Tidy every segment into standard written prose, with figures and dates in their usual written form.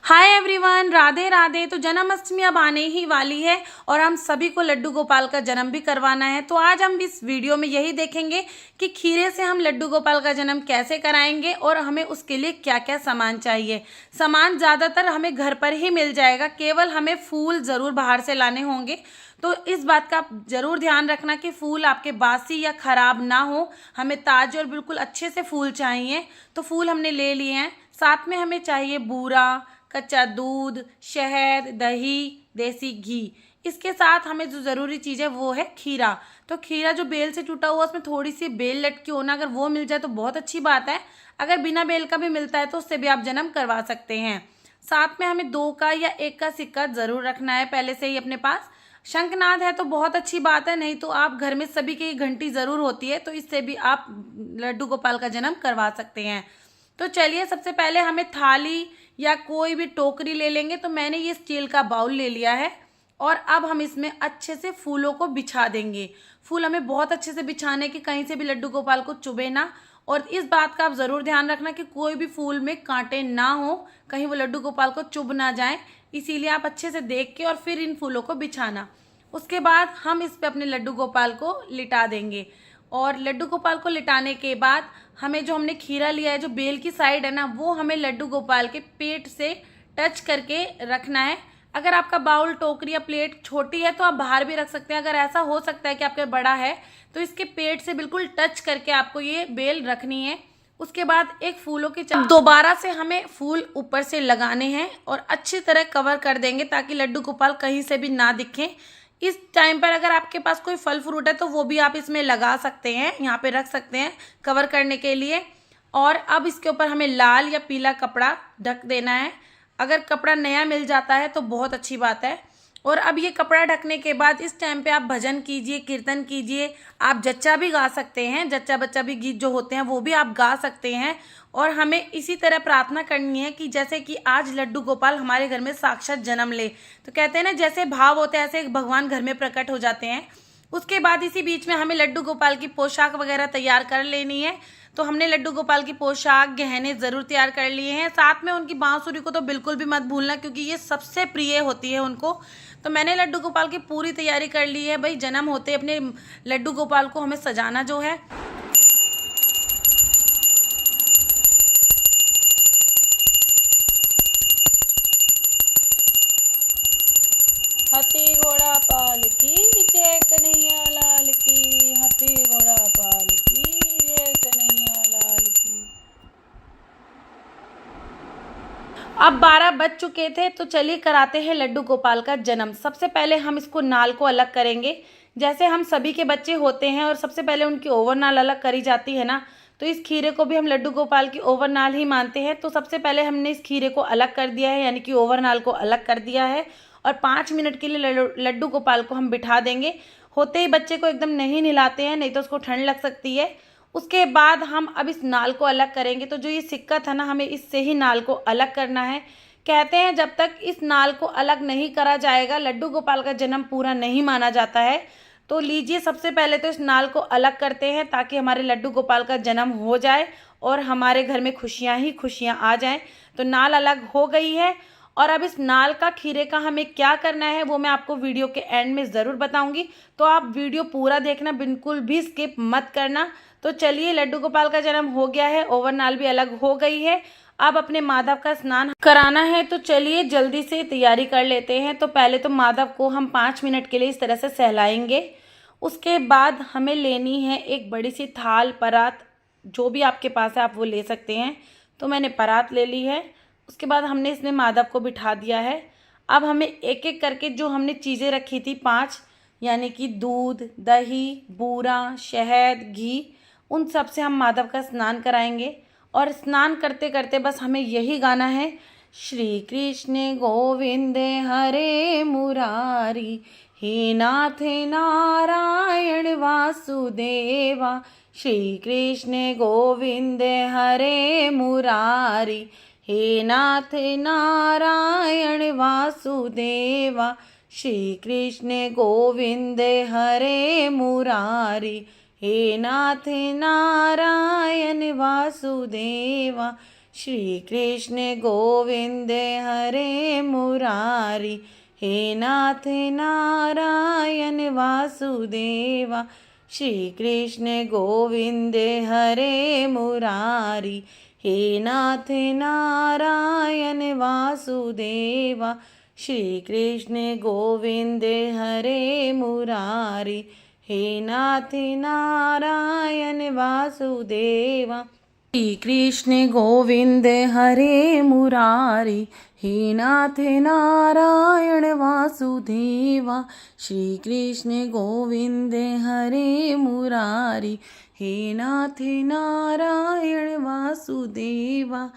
Hi everyone, Radhe Radhe. तो जन्माष्टमी अब आने ही वाली है और हम सभी को लड्डू गोपाल का जन्म भी करवाना है। तो आज हम इस वीडियो में यही देखेंगे कि खीरे से हम लड्डू गोपाल का जन्म कैसे कराएंगे और हमें उसके लिए क्या क्या सामान चाहिए। सामान ज़्यादातर हमें घर पर ही मिल जाएगा, केवल हमें फूल ज़रूर बाहर से लाने होंगे। तो इस बात का आप ज़रूर ध्यान रखना कि फूल आपके बासी या ख़राब ना हो। हमें ताज़े और बिल्कुल अच्छे से फूल चाहिए। तो फूल हमने ले लिए हैं। साथ में हमें चाहिए बूरा, कच्चा दूध, शहद, दही, देसी घी। इसके साथ हमें जो ज़रूरी चीज़ है वो है खीरा। तो खीरा जो बेल से टूटा हुआ, उसमें थोड़ी सी बेल लटकी होना, अगर वो मिल जाए तो बहुत अच्छी बात है। अगर बिना बेल का भी मिलता है तो उससे भी आप जन्म करवा सकते हैं। साथ में हमें 2 का या 1 का सिक्का ज़रूर रखना है पहले से ही अपने पास। शंखनाद है तो बहुत अच्छी बात है, नहीं तो आप घर में सभी की घंटी ज़रूर होती है, तो इससे भी आप लड्डू गोपाल का जन्म करवा सकते हैं। तो चलिए, सबसे पहले हमें थाली या कोई भी टोकरी ले लेंगे। तो मैंने ये स्टील का बाउल ले लिया है और अब हम इसमें अच्छे से फूलों को बिछा देंगे। फूल हमें बहुत अच्छे से बिछाने कि कहीं से भी लड्डू गोपाल को चुभे ना। और इस बात का आप ज़रूर ध्यान रखना कि कोई भी फूल में कांटे ना हो, कहीं वो लड्डू गोपाल को चुभ ना जाए। इसीलिए आप अच्छे से देख के और फिर इन फूलों को बिछाना। उसके बाद हम इस पे अपने लड्डू गोपाल को लिटा देंगे। और लड्डू गोपाल को लिटाने के बाद हमें जो हमने खीरा लिया है, जो बेल की साइड है ना, वो हमें लड्डू गोपाल के पेट से टच करके रखना है। अगर आपका बाउल, टोकरी या प्लेट छोटी है तो आप बाहर भी रख सकते हैं। अगर ऐसा हो सकता है कि आपका बड़ा है तो इसके पेट से बिल्कुल टच करके आपको ये बेल रखनी है। उसके बाद एक फूलों की दोबारा से हमें फूल ऊपर से लगाने हैं और अच्छी तरह कवर कर देंगे ताकि लड्डू गोपाल कहीं से भी ना दिखें। इस टाइम पर अगर आपके पास कोई फल फ्रूट है तो वो भी आप इसमें लगा सकते हैं, यहाँ पे रख सकते हैं कवर करने के लिए। और अब इसके ऊपर हमें लाल या पीला कपड़ा ढक देना है। अगर कपड़ा नया मिल जाता है तो बहुत अच्छी बात है। और अब ये कपड़ा ढकने के बाद इस टाइम पे आप भजन कीजिए, कीर्तन कीजिए। आप जच्चा भी गा सकते हैं, जच्चा बच्चा भी गीत जो होते हैं वो भी आप गा सकते हैं। और हमें इसी तरह प्रार्थना करनी है कि जैसे कि आज लड्डू गोपाल हमारे घर में साक्षात जन्म ले। तो कहते हैं ना, जैसे भाव होते हैं ऐसे भगवान घर में प्रकट हो जाते हैं। उसके बाद इसी बीच में हमें लड्डू गोपाल की पोशाक वगैरह तैयार कर लेनी है। तो हमने लड्डू गोपाल की पोशाक, गहने ज़रूर तैयार कर लिए हैं। साथ में उनकी बांसुरी को तो बिल्कुल भी मत भूलना, क्योंकि ये सबसे प्रिय होती है उनको। तो मैंने लड्डू गोपाल की पूरी तैयारी कर ली है। भाई, जन्म होते अपने लड्डू गोपाल को हमें सजाना जो है। हाथी घोड़ा पाल की जय, कन्हैया लाल की। हाथी घोड़ा पाल की जय, कन्हैया लाल की। अब 12 बज चुके थे, तो चलिए कराते हैं लड्डू गोपाल का जन्म। सबसे पहले हम इसको नाल को अलग करेंगे। जैसे हम सभी के बच्चे होते हैं और सबसे पहले उनकी ओवर नाल अलग करी जाती है ना, तो इस खीरे को भी हम लड्डू गोपाल की ओवर नाल ही मानते हैं। तो सबसे पहले हमने इस खीरे को अलग कर दिया है, यानी कि ओवर नाल को अलग कर दिया है। और 5 मिनट के लिए लड्डू गोपाल को हम बिठा देंगे। होते ही बच्चे को एकदम नहीं नहलाते हैं, नहीं तो उसको ठंड लग सकती है। उसके बाद हम अब इस नाल को अलग करेंगे। तो जो ये सिक्का था ना, हमें इससे ही नाल को अलग करना है। कहते हैं जब तक इस नाल को अलग नहीं करा जाएगा लड्डू गोपाल का जन्म पूरा नहीं माना जाता है। तो लीजिए, सबसे पहले तो इस नाल को अलग करते हैं ताकि हमारे लड्डू गोपाल का जन्म हो जाए और हमारे घर में खुशियाँ ही खुशियाँ आ जाएं। तो नाल अलग हो गई है। और अब इस नाल का, खीरे का हमें क्या करना है वो मैं आपको वीडियो के एंड में ज़रूर बताऊंगी। तो आप वीडियो पूरा देखना, बिल्कुल भी स्किप मत करना। तो चलिए, लड्डू गोपाल का जन्म हो गया है, ओवर नाल भी अलग हो गई है। अब अपने माधव का स्नान कराना है। तो चलिए जल्दी से तैयारी कर लेते हैं। तो पहले तो माधव को हम 5 मिनट के लिए इस तरह से सहलाएंगे। उसके बाद हमें लेनी है एक बड़ी सी थाल, परात, जो भी आपके पास है आप वो ले सकते हैं। तो मैंने परात ले ली है। उसके बाद हमने इसमें माधव को बिठा दिया है। अब हमें एक एक करके जो हमने चीज़ें रखी थी 5, यानी कि दूध, दही, बूरा, शहद, घी, उन सब से हम माधव का स्नान कराएंगे। और स्नान करते करते बस हमें यही गाना है, श्री कृष्ण गोविंद हरे मुरारी, हे नाथ नारायण वासुदेवा। श्री कृष्ण गोविंद हरे मुरारी, हे नाथ नारायण वासुदेवा। श्री कृष्ण गोविंद हरे मुरारी, हे नाथ नारायण वासुदेवा। श्री कृष्ण गोविंद हरे मुरारी, हे नाथ नारायण वासुदेवा। श्री कृष्ण गोविंद हरे मुरारी, हे नाथ नारायण वासुदेवा। श्री कृष्ण गोविंद हरे मुरारी, हे नाथ नारायण वासुदेवा। श्री कृष्ण गोविंद हरे मुरारी, हे नाथ नारायण वासुदेवा। श्री कृष्ण गोविंद हरे मुरारी, हे नाथ नारायण वासुदेवा।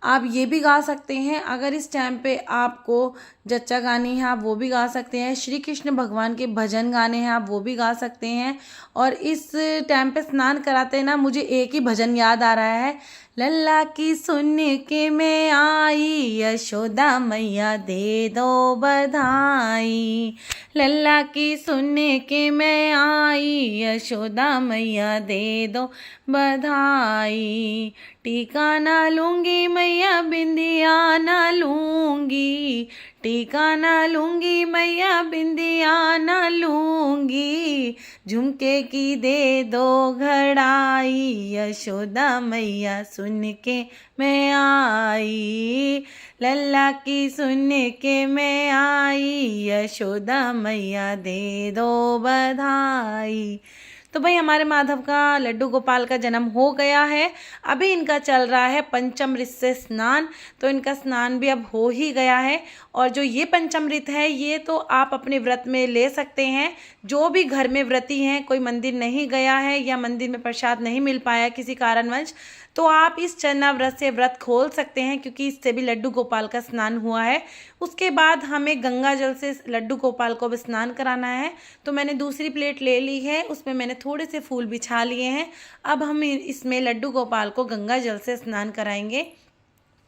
आप ये भी गा सकते हैं, अगर इस टाइम पे आपको जच्चा गानी है आप वो भी गा सकते हैं। श्री कृष्ण भगवान के भजन गाने हैं आप वो भी गा सकते हैं। और इस टाइम पे स्नान कराते हैं ना, मुझे एक ही भजन याद आ रहा है, लल्ला की सुन के मैं आई, यशोदा मैया दे दो बधाई। लल्ला की सुन के मैं आई, यशोदा मैया दे दो बधाई। टीका ना लूंगी मैया बिंदिया ना लूंगी, टीका ना लूंगी मैया बिंदिया ना लूंगी। झुमके की दे दो घड़ाई, यशोदा मैया सुन के मैं आई। लल्ला की सुन के मैं आई, यशोदा मैया दे दो बधाई। तो भाई हमारे माधव का लड्डू गोपाल का जन्म हो गया है। अभी इनका चल रहा है पंचमृत से स्नान, तो इनका स्नान भी अब हो ही गया है। और जो ये पंचमृत है ये तो आप अपने व्रत में ले सकते हैं। जो भी घर में व्रती हैं, कोई मंदिर नहीं गया है या मंदिर में प्रसाद नहीं मिल पाया किसी कारणवश, तो आप इस चन्ना व्रत से व्रत खोल सकते हैं, क्योंकि इससे भी लड्डू गोपाल का स्नान हुआ है। उसके बाद हमें गंगा जल से लड्डू गोपाल को भी स्नान कराना है। तो मैंने दूसरी प्लेट ले ली है, उसमें मैंने थोड़े से फूल बिछा लिए हैं। अब हम इसमें लड्डू गोपाल को गंगा जल से स्नान कराएंगे।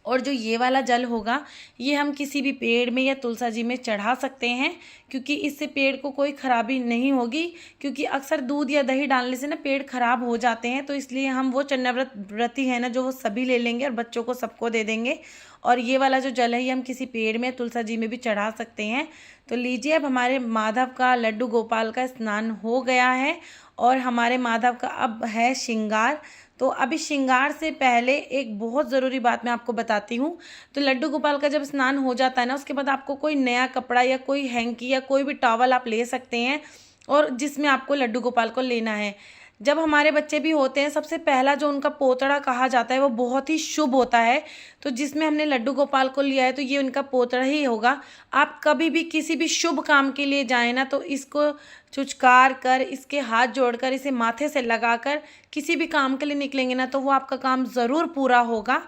और जो ये वाला जल होगा ये हम किसी भी पेड़ में या तुलसा जी में चढ़ा सकते हैं, क्योंकि इससे पेड़ को कोई ख़राबी नहीं होगी। क्योंकि अक्सर दूध या दही डालने से ना पेड़ ख़राब हो जाते हैं, तो इसलिए हम वो चन्ना व्रती है ना जो वो सभी ले लेंगे और बच्चों को सबको दे देंगे। और ये वाला जो जल है ये हम किसी पेड़ में तुलसा जी में भी चढ़ा सकते हैं। तो लीजिए, अब हमारे माधव का लड्डू गोपाल का स्नान हो गया है और हमारे माधव का अब है श्रृंगार। तो अभी श्रृंगार से पहले एक बहुत ज़रूरी बात मैं आपको बताती हूँ। तो लड्डू गोपाल का जब स्नान हो जाता है ना, उसके बाद आपको कोई नया कपड़ा या कोई हैंकी या कोई भी टॉवल आप ले सकते हैं, और जिसमें आपको लड्डू गोपाल को लेना है। जब हमारे बच्चे भी होते हैं, सबसे पहला जो उनका पोतड़ा कहा जाता है वो बहुत ही शुभ होता है। तो जिसमें हमने लड्डू गोपाल को लिया है तो ये उनका पोतड़ा ही होगा। आप कभी भी किसी भी शुभ काम के लिए जाएं ना, तो इसको चुचकार कर, इसके हाथ जोड़कर, इसे माथे से लगाकर किसी भी काम के लिए निकलेंगे ना, तो वो आपका काम ज़रूर पूरा होगा।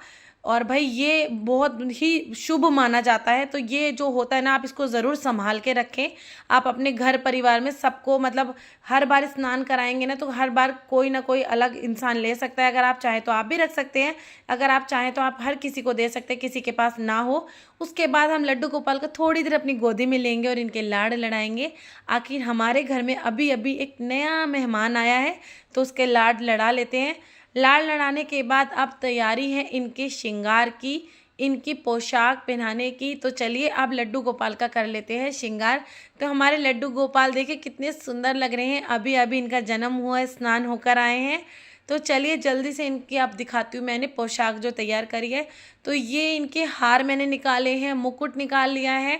और भाई ये बहुत ही शुभ माना जाता है। तो ये जो होता है ना, आप इसको ज़रूर संभाल के रखें। आप अपने घर परिवार में सबको, मतलब हर बार स्नान कराएंगे ना, तो हर बार कोई ना कोई अलग इंसान ले सकता है। अगर आप चाहें तो आप भी रख सकते हैं, अगर आप चाहें तो आप हर किसी को दे सकते हैं, किसी के पास ना हो। उसके बाद हम लड्डू गोपाल को थोड़ी देर अपनी गोदी में लेंगे और इनके लाड़ लड़ाएंगे। आखिर हमारे घर में अभी अभी एक नया मेहमान आया है, तो उसके लाड़ लड़ा लेते हैं। लाड़ लड़ाने के बाद अब तैयारी है इनके श्रृंगार की, इनकी पोशाक पहनाने की। तो चलिए अब लड्डू गोपाल का कर लेते हैं श्रृंगार। तो हमारे लड्डू गोपाल देखिए कितने सुंदर लग रहे हैं। अभी अभी इनका जन्म हुआ है, स्नान होकर आए हैं। तो चलिए जल्दी से इनकी आप दिखाती हूँ मैंने पोशाक जो तैयार करी है। तो ये इनके हार मैंने निकाले हैं, मुकुट निकाल लिया है,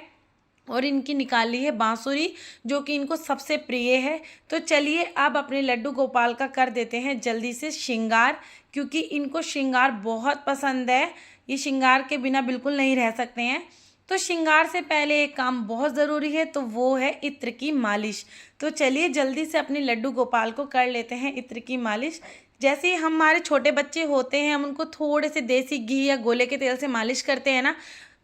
और इनकी निकाली है बांसुरी, जो कि इनको सबसे प्रिय है। तो चलिए अब अपने लड्डू गोपाल का कर देते हैं जल्दी से श्रृंगार, क्योंकि इनको श्रृंगार बहुत पसंद है। ये श्रृंगार के बिना बिल्कुल नहीं रह सकते हैं। तो श्रृंगार से पहले एक काम बहुत ज़रूरी है, तो वो है इत्र की मालिश। तो चलिए जल्दी से अपने लड्डू गोपाल को कर लेते हैं इत्र की मालिश। जैसे ही हमारे छोटे बच्चे होते हैं, हम उनको थोड़े से देसी घी या गोले के तेल से मालिश करते हैं ना,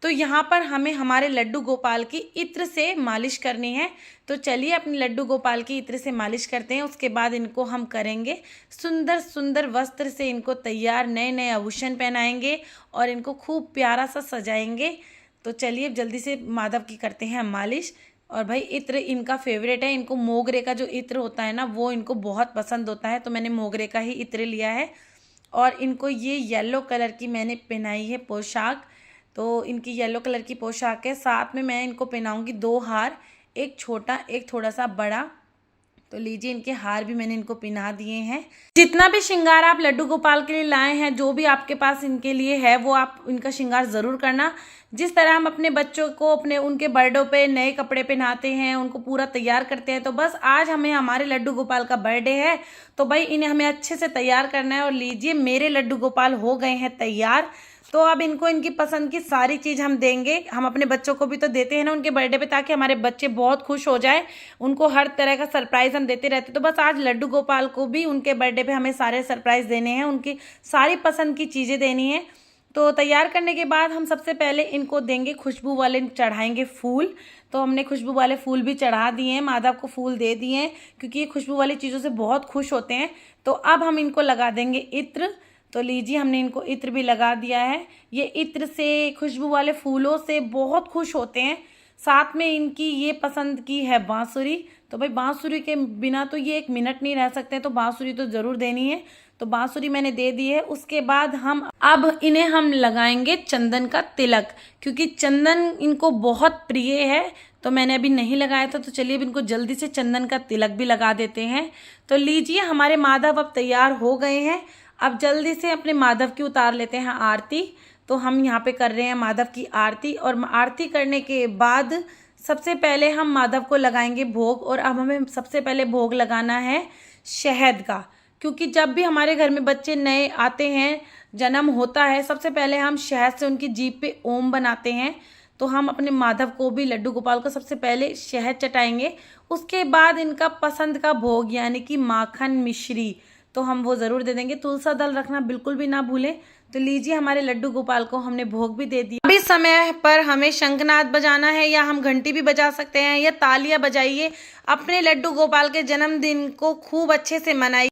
तो यहाँ पर हमें हमारे लड्डू गोपाल की इत्र से मालिश करनी है। तो चलिए अपने लड्डू गोपाल की इत्र से मालिश करते हैं। उसके बाद इनको हम करेंगे सुंदर सुंदर वस्त्र से इनको तैयार, नए नए आभूषण पहनाएंगे और इनको खूब प्यारा सा सजाएंगे। तो चलिए जल्दी से माधव की करते हैं मालिश। और भाई इत्र इनका फेवरेट है, इनको मोगरे का जो इत्र होता है ना वो इनको बहुत पसंद होता है, तो मैंने मोगरे का ही इत्र लिया है। और इनको ये येलो कलर की मैंने पहनाई है पोशाक। तो इनकी येलो कलर की पोशाक है। साथ में मैं इनको पहनाऊंगी 2 हार, एक छोटा एक थोड़ा सा बड़ा। तो लीजिए इनके हार भी मैंने इनको पहना दिए हैं। जितना भी श्रृंगार आप लड्डू गोपाल के लिए लाए हैं, जो भी आपके पास इनके लिए है, वो आप इनका श्रृंगार ज़रूर करना। जिस तरह हम अपने बच्चों को उनके बर्थडे पे नए कपड़े पहनाते हैं, उनको पूरा तैयार करते हैं, तो बस आज हमें हमारे लड्डू गोपाल का बर्थडे है, तो भाई इन्हें हमें अच्छे से तैयार करना है। और लीजिए मेरे लड्डू गोपाल हो गए हैं तैयार। तो अब इनको इनकी पसंद की सारी चीज़ हम देंगे। हम अपने बच्चों को भी तो देते हैं ना उनके बर्थडे पे, ताकि हमारे बच्चे बहुत खुश हो जाए। उनको हर तरह का सरप्राइज़ हम देते रहते हैं। तो बस आज लड्डू गोपाल को भी उनके बर्थडे पे हमें सारे सरप्राइज़ देने हैं, उनकी सारी पसंद की चीज़ें देनी है। तो तैयार करने के बाद हम सबसे पहले इनको देंगे खुशबू वाले, चढ़ाएंगे फूल। तो हमने खुशबू वाले फूल भी चढ़ा दिए हैं, माधव को फूल दे दिए हैं, क्योंकि ये खुशबू वाली चीज़ों से बहुत खुश होते हैं। तो अब हम इनको लगा देंगे इत्र। तो लीजिए हमने इनको इत्र भी लगा दिया है। ये इत्र से, खुशबू वाले फूलों से बहुत खुश होते हैं। साथ में इनकी ये पसंद की है बांसुरी। तो भाई बांसुरी के बिना तो ये 1 मिनट नहीं रह सकते, तो बांसुरी तो ज़रूर देनी है। तो बांसुरी मैंने दे दी है। उसके बाद अब इन्हें हम लगाएंगे चंदन का तिलक, क्योंकि चंदन इनको बहुत प्रिय है। तो मैंने अभी नहीं लगाया था, तो चलिए अब इनको जल्दी से चंदन का तिलक भी लगा देते हैं। तो लीजिए हमारे माधव अब तैयार हो गए हैं। अब जल्दी से अपने माधव की उतार लेते हैं आरती। तो हम यहाँ पे कर रहे हैं माधव की आरती, और आरती करने के बाद सबसे पहले हम माधव को लगाएंगे भोग। और अब हमें सबसे पहले भोग लगाना है शहद का, क्योंकि जब भी हमारे घर में बच्चे नए आते हैं, जन्म होता है, सबसे पहले हम शहद से उनकी जीभ पे ओम बनाते हैं। तो हम अपने माधव को भी, लड्डू गोपाल को सबसे पहले शहद चटाएंगे। उसके बाद इनका पसंद का भोग यानी कि माखन मिश्री, तो हम वो ज़रूर दे देंगे। तुलसा दल रखना बिल्कुल भी ना भूलें। तो लीजिए हमारे लड्डू गोपाल को हमने भोग भी दे दिया। अभी समय पर हमें शंखनाद बजाना है, या हम घंटी भी बजा सकते हैं, या तालियां बजाइए। अपने लड्डू गोपाल के जन्मदिन को खूब अच्छे से मनाइए।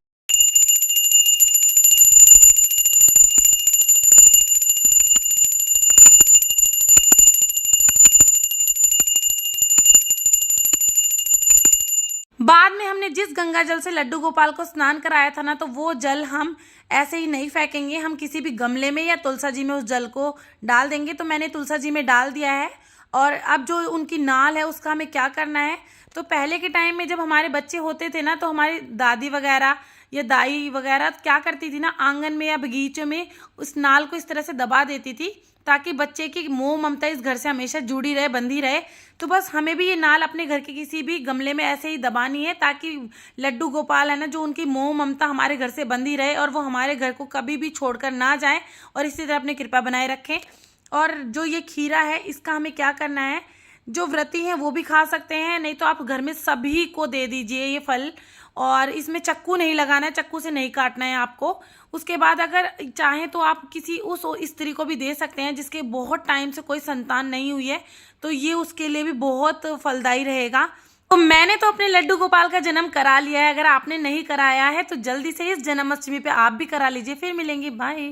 बाद में हमने जिस गंगा जल से लड्डू गोपाल को स्नान कराया था ना, तो वो जल हम ऐसे ही नहीं फेंकेंगे, हम किसी भी गमले में या तुलसा जी में उस जल को डाल देंगे। तो मैंने तुलसा जी में डाल दिया है। और अब जो उनकी नाल है उसका हमें क्या करना है, तो पहले के टाइम में जब हमारे बच्चे होते थे ना, तो हमारी दादी वगैरह या दाई वगैरह क्या करती थी ना, आंगन में या बगीचों में उस नाल को इस तरह से दबा देती थी, ताकि बच्चे की मोह ममता इस घर से हमेशा जुड़ी रहे, बंधी रहे। तो बस हमें भी ये नाल अपने घर के किसी भी गमले में ऐसे ही दबानी है, ताकि लड्डू गोपाल है ना, जो उनकी मोह ममता हमारे घर से बंधी रहे, और वो हमारे घर को कभी भी छोड़कर ना जाए, और इसी तरह अपनी कृपा बनाए रखें। और जो ये खीरा है, इसका हमें क्या करना है, जो व्रती हैं वो भी खा सकते हैं, नहीं तो आप घर में सभी को दे दीजिए ये फल। और इसमें चक्कू नहीं लगाना है, चक्कू से नहीं काटना है आपको। उसके बाद अगर चाहें तो आप किसी उस स्त्री को भी दे सकते हैं जिसके बहुत टाइम से कोई संतान नहीं हुई है, तो ये उसके लिए भी बहुत फलदायी रहेगा। तो मैंने तो अपने लड्डू गोपाल का जन्म करा लिया है। अगर आपने नहीं कराया है तो जल्दी से इस जन्माष्टमी पे आप भी करा लीजिए। फिर मिलेंगे, बाय।